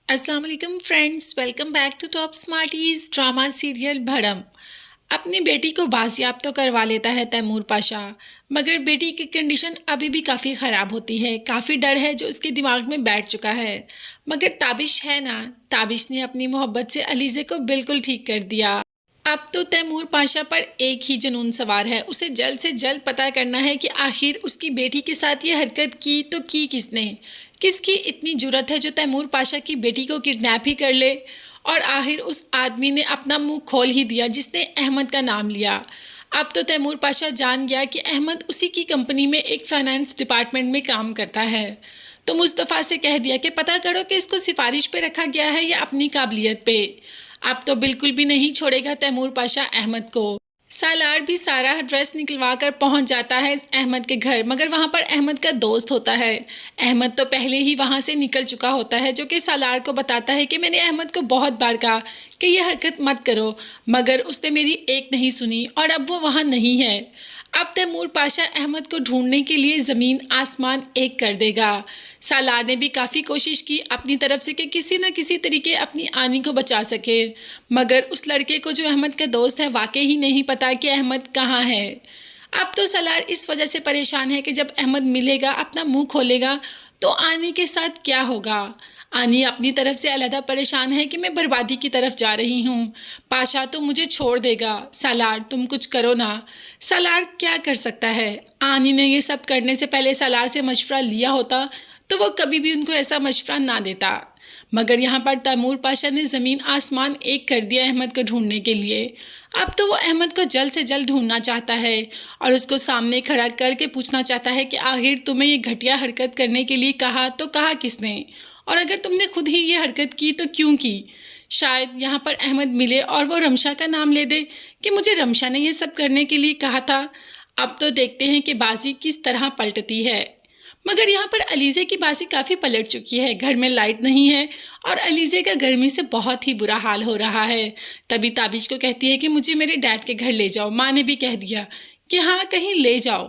अस्सलाम वालेकुम friends, welcome back to Top Smarties. Drama serial Bharam अपनी बेटी को बाजियाब तो करवा लेता है तैमूर पाशा, मगर बेटी की कंडीशन अभी भी काफ़ी ख़राब होती है। काफ़ी डर है जो उसके दिमाग में बैठ चुका है। मगर ताबिश है ना, ताबिश ने अपनी मोहब्बत से अलीज़े को बिल्कुल ठीक कर दिया। अब तो तैमूर पाशा पर एक ही जुनून सवार है, उसे जल्द से जल्द पता करना है कि आखिर उसकी बेटी के साथ ये हरकत की तो की किसने। किसकी इतनी जुर्रत है जो तैमूर पाशा की बेटी को किडनैप ही कर ले। और आखिर उस आदमी ने अपना मुंह खोल ही दिया जिसने अहमद का नाम लिया। अब तो तैमूर पाशा जान गया कि अहमद उसी की कंपनी में एक फाइनेंस डिपार्टमेंट में काम करता है। तो मुस्तफ़ा से कह दिया कि पता करो कि इसको सिफारिश पे रखा गया है या अपनी काबिलियत पे। अब तो बिल्कुल भी नहीं छोड़ेगा तैमूर पाशा अहमद को। सालार भी सारा ड्रेस निकलवा कर पहुंच जाता है अहमद के घर, मगर वहां पर अहमद का दोस्त होता है। अहमद तो पहले ही वहां से निकल चुका होता है, जो कि सालार को बताता है कि मैंने अहमद को बहुत बार कहा कि ये हरकत मत करो, मगर उसने मेरी एक नहीं सुनी और अब वो वहां नहीं है। अब तैमूर पाशा अहमद को ढूंढने के लिए ज़मीन आसमान एक कर देगा। सालार ने भी काफ़ी कोशिश की अपनी तरफ से कि किसी न किसी तरीके अपनी आनी को बचा सके, मगर उस लड़के को जो अहमद का दोस्त है वाकई ही नहीं पता कि अहमद कहाँ है। अब तो सालार इस वजह से परेशान है कि जब अहमद मिलेगा, अपना मुंह खोलेगा, तो आनी के साथ क्या होगा। आनी अपनी तरफ से अलहदा परेशान है कि मैं बर्बादी की तरफ जा रही हूँ, पाशा तो मुझे छोड़ देगा, सालार तुम कुछ करो ना। सालार क्या कर सकता है। आनी ने ये सब करने से पहले सालार से मशवरा लिया होता तो वो कभी भी उनको ऐसा मशवरा ना देता। मगर यहाँ पर तैमूर पाशा ने ज़मीन आसमान एक कर दिया अहमद को ढूंढने के लिए। अब तो वो अहमद को जल्द से जल्द ढूंढना चाहता है और उसको सामने खड़ा करके पूछना चाहता है कि आखिर तुम्हें ये घटिया हरकत करने के लिए कहा तो कहा किसने, और अगर तुमने खुद ही ये हरकत की तो क्यों की। शायद यहाँ पर अहमद मिले और वो रमशा का नाम ले दे कि मुझे रमशा ने ये सब करने के लिए कहा था। अब तो देखते हैं कि बाजी किस तरह पलटती है। मगर यहाँ पर अलीज़े की बाजी काफ़ी पलट चुकी है। घर में लाइट नहीं है और अलीज़े का गर्मी से बहुत ही बुरा हाल हो रहा है। तभी ताबिश को कहती है कि मुझे मेरे डैड के घर ले जाओ। माँ ने भी कह दिया कि हाँ कहीं ले जाओ।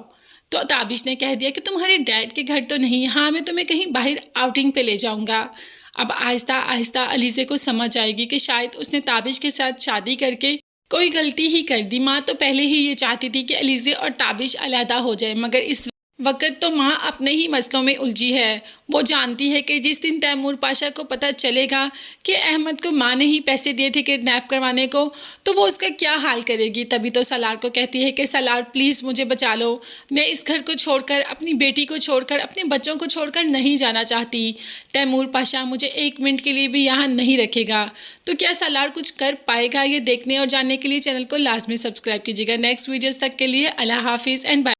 तो ताबिश ने कह दिया कि तुम्हारे डैड के घर तो नहीं, हाँ मैं तुम्हें कहीं बाहर आउटिंग पे ले जाऊँगा। अब आहिस्ता आहिस्ता अलीज़े को समझ आएगी कि शायद उसने ताबिश के साथ शादी करके कोई गलती ही कर दी। माँ तो पहले ही ये चाहती थी कि अलीज़े और ताबिश अलहदा हो जाए, मगर इस वक़्त तो माँ अपने ही मसलों में उलझी है। वो जानती है कि जिस दिन तैमूर पाशा को पता चलेगा कि अहमद को माँ ने ही पैसे दिए थे किडनैप करवाने को, तो वो उसका क्या हाल करेगी। तभी तो सालार को कहती है कि सालार प्लीज़ मुझे बचा लो, मैं इस घर को छोड़कर, अपनी बेटी को छोड़कर, अपने बच्चों को छोड़कर नहीं जाना चाहती। तैमूर पाशा मुझे एक मिनट के लिए भी यहाँ नहीं रखेगा। तो क्या सालार कुछ कर पाएगा, ये देखने और जानने के लिए चैनल को लाजमी सब्सक्राइब कीजिएगा। नेक्स्ट वीडियोज़ तक के लिए अल्लाह हाफिज़ एंड बाय।